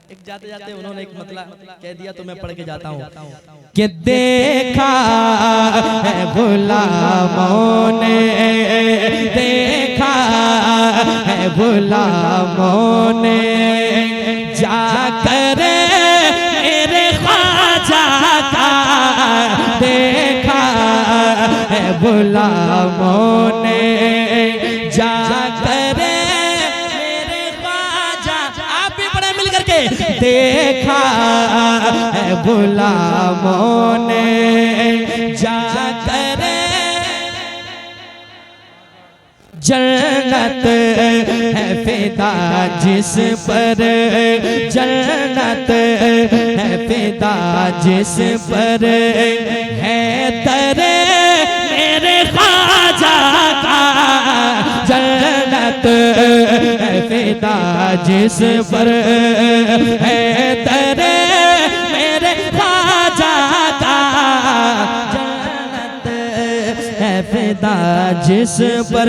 एक जाते जाते उन्होंने एक मतलब कह दिया तो मैं पढ़ के जाता हूँ कि देखा है गुलामों ने, देखा है गुलामों ने जाकर मेरे ख्वाजा का, देखा है गुलामों ने जाकर मेरे ख्वाजा, आप भी पढ़े मिल करके, देखा है गुलामों ने जाकर जन्नत है फिदा जिस पर, जन्नत है फिदा जिस पर है दरे मेरे ख्वाजा का, जन्नत है फिदा जिस पर है दरे मेरे ख्वाजा का, जन्नत है फिदा जिस पर।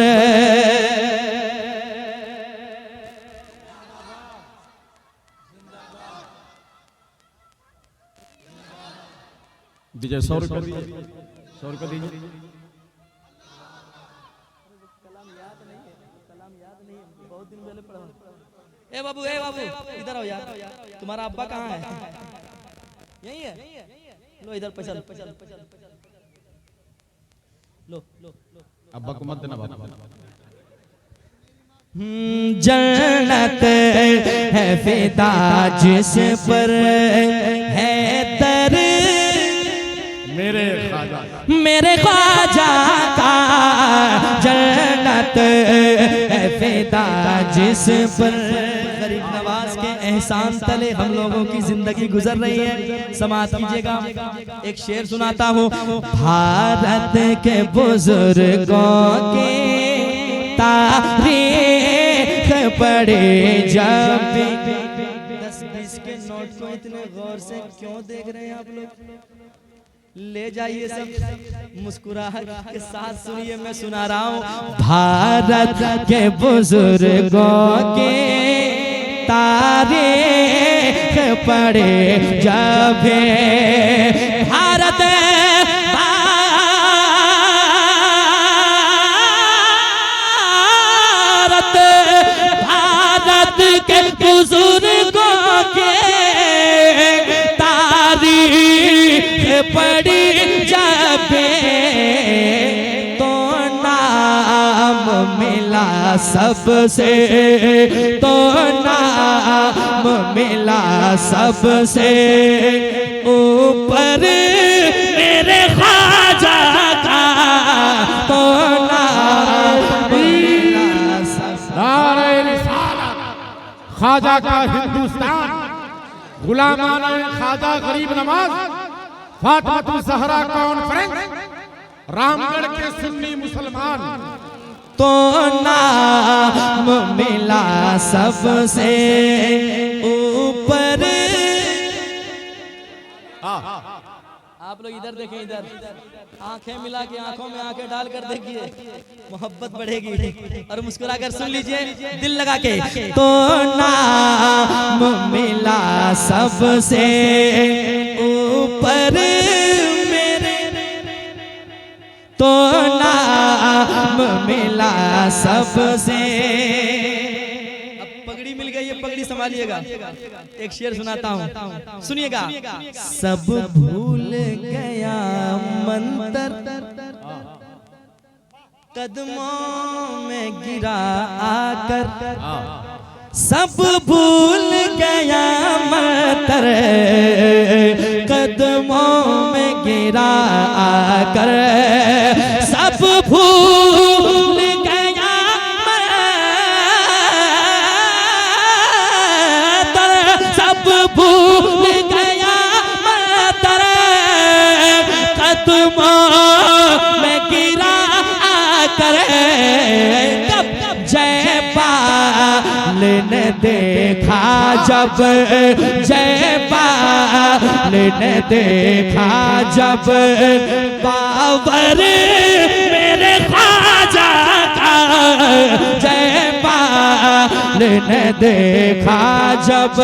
दीजिए 100 रुपये दीजिए, 100 रुपये दीजिए। ए बाबू इधर आओ यार, तुम्हारा अब्बा कहाँ है? यही है, लो इधर पैसा लो, लो अब्बा को मत देना बाबा। जन्नत है फिदा जिस पर है दर मेरे ख्वाजा का, जन्नत है फिदा जिस पर। गरीब नवाज के एहसान तले हम लोगों की जिंदगी गुजर रही है, समाज कीजिएगा। एक शेर सुनाता हूँ। भारत के बुजुर्गों के तारीख पढ़े जब, 10-20 के नोट को इतने गौर से क्यों देख रहे हैं आप लोग? ले जाइए सब मुस्कुराहट के साथ सुनिए, मैं सुना रहा हूँ। भारत के बुजुर्गों के तारीख पढ़े जब, भारत भारत के बुजुर्गों के तारीख पढ़ी जब, तो नाम मिला सबसे, तो नाम मिला सबसे ऊपर मेरे ख्वाजा का, तो नाम मिला सबसे। ख्वाजा का हिंदुस्तान, गुलामाना ख्वाजा गरीब नवाज, फातिमा ज़हरा कॉन्फ्रेंस, रामगढ़ के सुन्नी मुसलमान, तो नाम मिला सबसे ऊपर। आप लोग इधर देखें, इधर आंखें मिला के आंखों में आंखें डाल कर देखिए, मोहब्बत बढ़ेगी। और मुस्कुरा कर सुन लीजिए दिल लगा के। तो नाम मिला सबसे ऊपर मेरे, तो नाम मिला सबसे। अब पगड़ी मिल गई है, पगड़ी संभालिएगा। एक शेर सुनाता हूँ, सुनिएगा। सब भूल गया मंतर, कदमों में गिरा आकर, सब भूल गया मंतर, कदमों में गिरा आकर, सब भूल गया मंतर, सब भूल गया मंतर, कदमों में गिरा आकर। कब जयपाल ने देखा जब, जयपाल ने देखा जब, बाबर मेरे ख्वाजा का, जयपाल ने देखा जब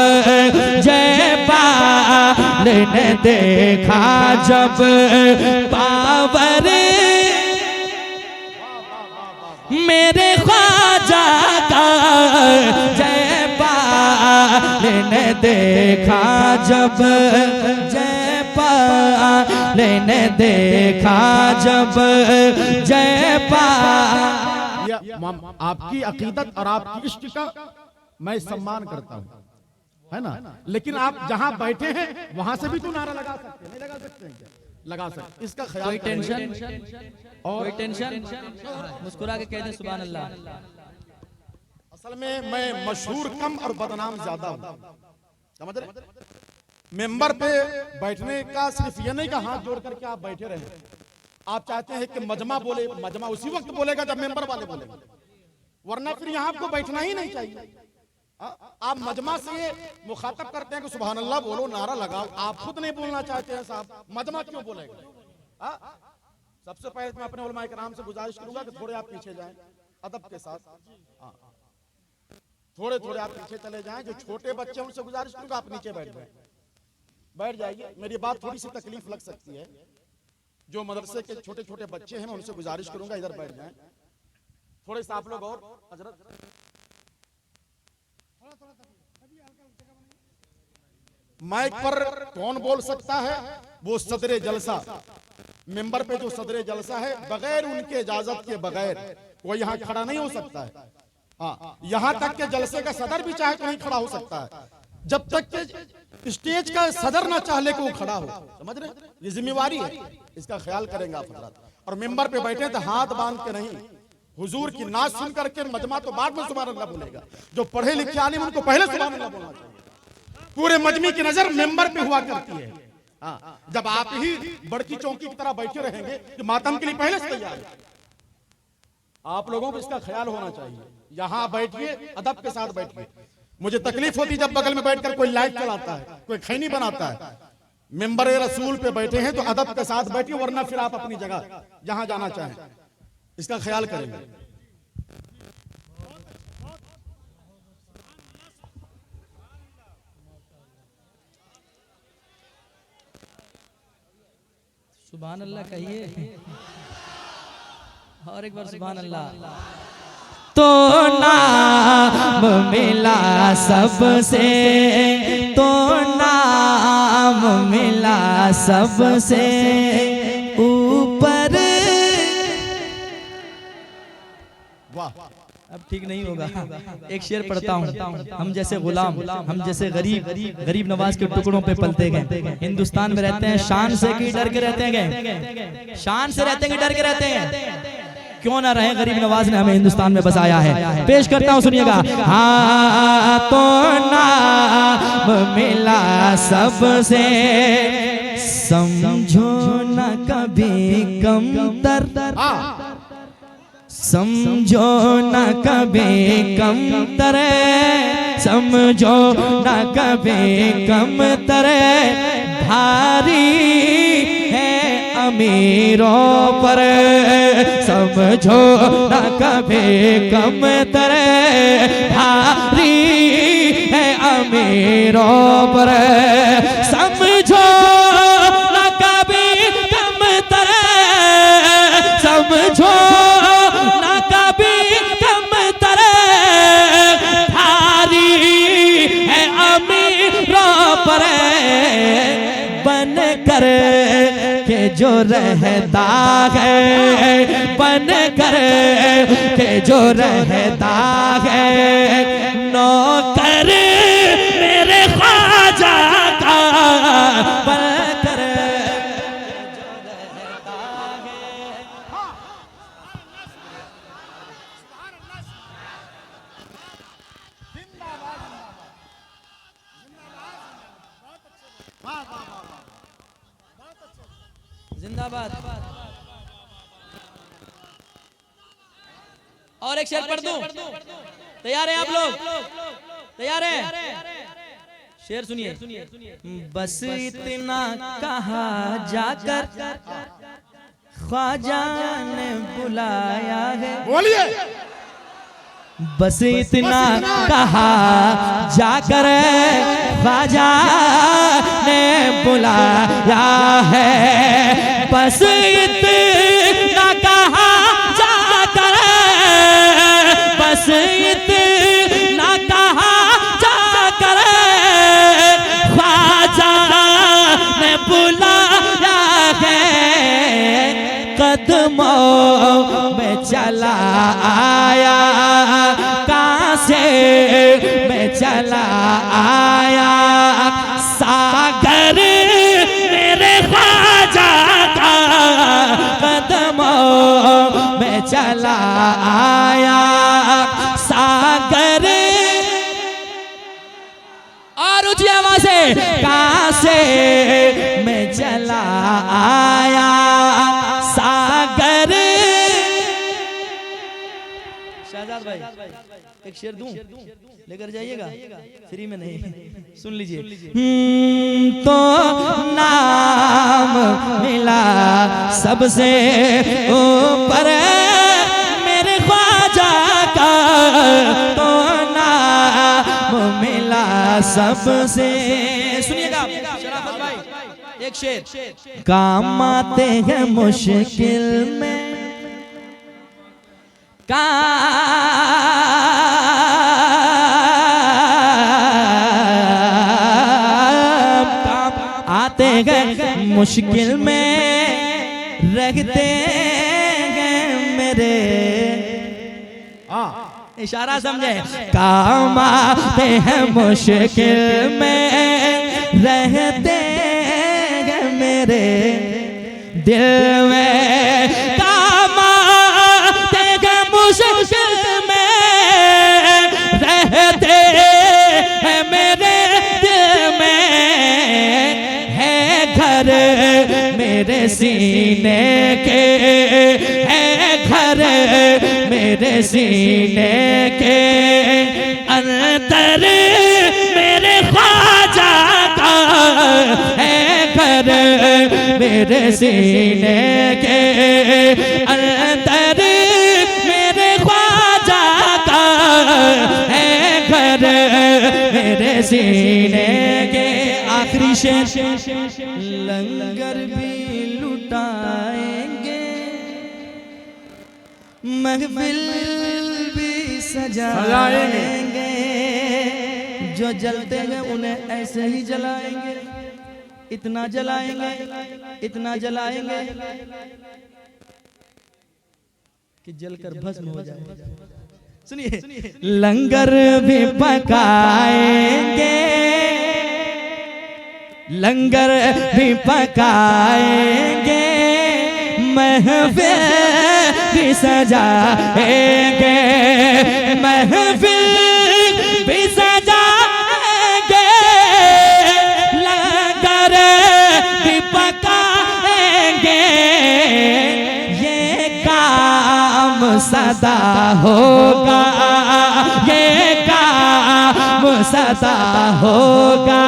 जयपाल ने देखा जब पावर मेरे ख्वाजा का जयपाल ने देखा जब जयपाल ने देखा जब जयपाल। आपकी अकीदत और आपकी इश्क का मैं सम्मान करता हूँ, है ना, लेकिन आप जहाँ बैठे हैं वहां से भी तो नारा लगा सकते हैं, नहीं लगा सकते हैं क्या? लगा सकते, इसका ख्याल कोई टेंशन और कोई टेंशन मुस्कुरा के कहते सुभान अल्लाह। असल में मैं मशहूर कम और बदनाम ज्यादा हूँ, समझ रहे? मेंबर पे बैठने का सिर्फ ये नहीं कि हाथ जोड़ करके आप बैठे रहे, आप चाहते हैं कि मजमा बोले, मजमा उसी वक्त बोलेगा जब मेंबर वाले बोलेंगे, वरना फिर यहाँ आपको बैठना ही नहीं चाहिए। आप मजमा से मुखातब करते हैं कि सुभान अल्लाह बोलो, नारा लगाओ, आप खुद नहीं बोलना चाहते हैं साहब, मजमा क्यों बोलेगा? सबसे पहले मैं अपने उलमा इकराम से गुजारिश करूंगा कि थोड़े आप पीछे जाएं अदब के साथ, थोड़े थोड़े आप पीछे चले जाएं। जो छोटे बच्चे हैं उनसे गुजारिश करूंगा आप नीचे बैठ जाएं, बैठ जाइए। मेरी बात थोड़ी सी तकलीफ लग सकती है, जो मदरसे के छोटे छोटे बच्चे हैं मैं उनसे गुजारिश करूंगा इधर बैठ जाएं, थोड़े से आप लोग और हजरत माइक पर कौन बोल सकता है? वो सदरे जलसा, मेंबर पे जो सदरे जलसा है, बगैर उनके इजाजत के बगैर कोई यहाँ खड़ा नहीं हो सकता है। हाँ, यहाँ तक के जलसे का सदर भी चाहे तो नहीं खड़ा हो सकता है, जब तक के स्टेज का सदर ना चाहे कि वो खड़ा हो, समझ रहे? ये जिम्मेवारी है, इसका ख्याल करेंगे आप हजरात। और मेंबर पे बैठे तो हाथ बांध के नहीं, हुजूर की नाच सुन करके मजमा तो बाद में सुभान अल्लाह बोलेगा, जो पढ़े लिखे आलिम उनको पहले सुभान अल्लाह बोलना चाहिए। पूरे मजमे की नजर मेंबर पे हुआ करती है। हाँ, जब आप ही बड़की चौकी की तरह बैठे रहेंगे कि मातम के लिए पहले से तैयार है, आप लोगों को इसका ख्याल होना चाहिए। यहाँ बैठिए, अदब के साथ बैठिए। मुझे तकलीफ होती जब बगल में बैठकर कोई लाइट चलाता है, कोई खैनी बनाता है। मेंबर रसूल पे बैठे हैं तो अदब के साथ बैठिए, वरना फिर आप अपनी जगह जहां जाना चाहें इसका ख्याल करेंगे। सुभान अल्लाह कहिए, और एक बार सुभान अल्लाह। तो नाम मिला सबसे, तो नाम मिला सबसे ऊपर। वाह, अब ठीक नहीं होगा, एक शेर पढ़ता हूँ। हम जैसे गुलाम, हम जैसे गरीब नवाज के टुकड़ों पे पलते गए, हिंदुस्तान में रहते हैं शान से कि डर के रहते हैं, शान से रहते हैं कि डर के रहते हैं? क्यों ना रहे, गरीब नवाज ने हमें हिंदुस्तान में बसाया है। पेश करता हूँ, सुनिएगा। हाँ, तो नाम मिला सबसे, समझो न कभी कमतर, समझो न कभी कमतर, समझो न कभी कमतर, भारी है अमीरों पर, समझो न कभी कमतर, भारी है अमीरों पर, समझो न कभी कमतर, समझो न कभी कमतर, भारी है अमीरों पर, बन कर के जो रहता है, बन कर के जो रहता है, नौकर मेरे ख्वाजा का, बन कर जो रहता है। जिंदाबाद। और एक शेर पढ़ दूं, तैयार हैं आप लोग? तैयार हैं? शेर सुनिए। बस इतना कहा जाकर ख्वाजा ने बुलाया है, बोलिए। बस इतना कहा जाकर ख्वाजा ने बुलाया है, बस इतना कहा जाकर, बस इतना कहा जाकर ख्वाजा ने बुलाया है, कदमों में चला आया, कहाँ से मैं चला आया, सागर मेरे ख्वाजा का कदमों में चला आया, सागर और ऊंची आवाज से, कहाँ से मैं चला आया, सागर। शहजाद भाई एक शेर दूं, लेकर जाइएगा, फ्री में नहीं, सुन लीजिए। तो नाम मिला सबसे ऊपर मेरे ख्वाजा का, तो नाम मिला सबसे। सुनिएगा शराफत भाई एक शेर। काम आते हैं मुश्किल में, आते हैं मुश्किल में, रहते हैं मेरे, इशारा समझे, काम आते हैं मुश्किल में, रहते हैं मेरे दिल में, काम आते हैं मुश्किल में, रहते हैं मेरे दिल में, है घर मेरे सीने के, है घर मेरे सीने के, अंतर मेरे ख्वाजा का, है घर मेरे सीने के, अंतर मेरे ख्वाजा का, है घर मेरे सीने के। आखिरी शेर। लंगर भी लुटाएंगे, महफिल भी सजाएंगे, जो जलते हैं उन्हें ऐसे ही जलाएंगे, इतना जलाएंगे, इतना जलाएंगे कि जलकर भस्म हो जाए। सुनिए, लंगर भी पकाएंगे, लंगर भी पकाएंगे, महफिल भी सजाएंगे, महफिल भी सजाएंगे, लंगर भी पकाएंगे, ये काम सदा होगा, ये काम सदा होगा,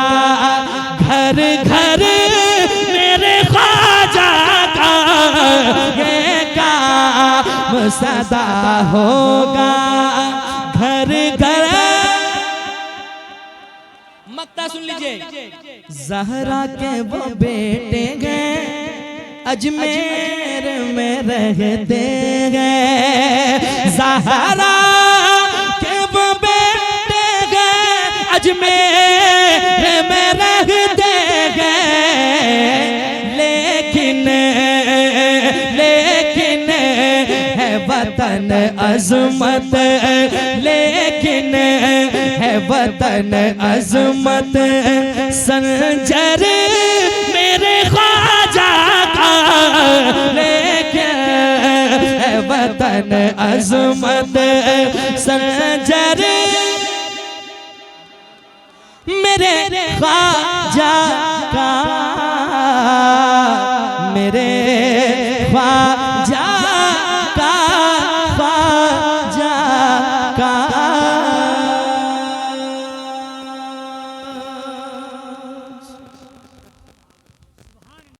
घर घर मेरे ख्वाजा का, ये काम सदा होगा, घर घर। मक्ता सुन लीजिए। ज़हरा के वो बेटे हैं, अजमेर में रहते हैं, ज़हरा के वो बेटे हैं, अजमेर में रहते हैं, लेकिन लेकिन है वतन अज़मत, लेकिन है वतन अज़मत, संजर मेरे ख्वाजा का, लेकिन है वतन अज़मत, संजर मेरे ख्वाजा का।